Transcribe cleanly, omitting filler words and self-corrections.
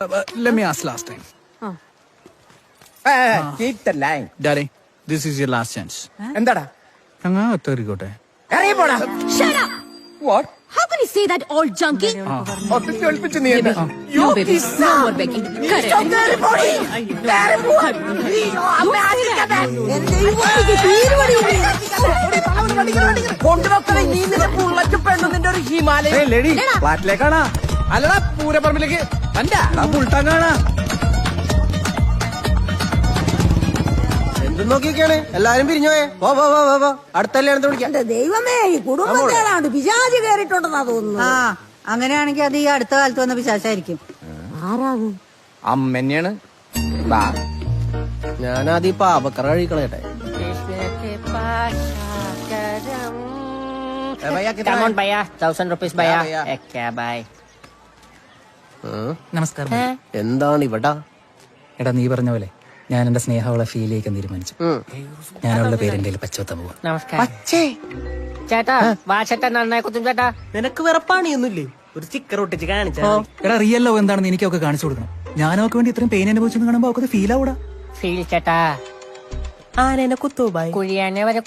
Let me ask last time. Keep the line. Daddy, this is your last chance. എന്താടാ അങ്ങ് അത്തേറിക്കോട്ടെ. ഇറങ്ങി പോടാ. Shut up! What? How can you say that, old junkie? ഒട്ടും കേൾപ്പിച്ച് നീ എന്നെ. No, baby. No more begging. Correct. കൊണ്ടുവെക്കണേ നീ നിന്റെ പുള്ളക്ക് പെണ്ണു നിന്റെ ഒരു ഹിമാലയ ലേഡി ഫ്ലാറ്റിലേക്കാണാ അല്ലടാ പൂരപ്പറമ്പിലേക്ക് തന്റെ പുൾട്ടാങ്ങാണാ എന്തും നോക്കിയൊക്കെയാണ് എല്ലാരും പിരിഞ്ഞോയെ പോ പോ പോ പോ അടുത്ത കല്യാണത്തിന് വിളിക്കാം. ദൈവമേ ഈ കുടുംബത്തേലാണ്ട് പിശാച് കേറിട്ടുണ്ടെന്നാ തോന്നുന്നു. ആ അങ്ങനെയാണെങ്കിൽ അത് ഈ അടുത്ത കാലത്ത് വന്ന പിശാചായിരിക്കും. ആരാകും? അമ്മ തന്നെയാണ്. ഞാനത് ഈ പാപക്കറ കഴിക്കളയട്ടെ. Come on, Baya. 1,000 rupees, Baya. Yeah, Baya. Okay, bye. നമസ്കാരം. എന്താണ് ഇവിടെ? എടാ നീ പറഞ്ഞ പോലെ ഞാൻ എന്റെ സ്നേഹവളെ ഫീൽ ചെയ്യിക്കാൻ തീരുമാനിച്ചു. ഞാൻ അവളുടെ പേരെന്റെ പച്ചവത്ത പോവാ. നമസ്കാരം. ചേട്ടാ വാ ചേട്ടാ നന്നായി കുത്തും ചേട്ടാ. നിനക്ക് വെറപ്പാണിയൊന്നുമില്ലേ? ഒരു സ്റ്റിക്കർ ഒട്ടിച്ച് കാണിച്ചാ എടാ റിയൽ ലവ് എന്താണെന്ന് എനിക്കൊക്കെ കാണിച്ചു കൊടുക്കണം. ഞാനൊക്കെ വേണ്ടി ഇത്രയും പെയിൻ അനുഭവിച്ചെന്ന് കാണുമ്പോ അവർക്ക് ഫീൽ ആവൂടാ. ഫീൽ ചേട്ടാ ആനേനെ കുത്തോ ബായ് കുഴിയാനെ വരെ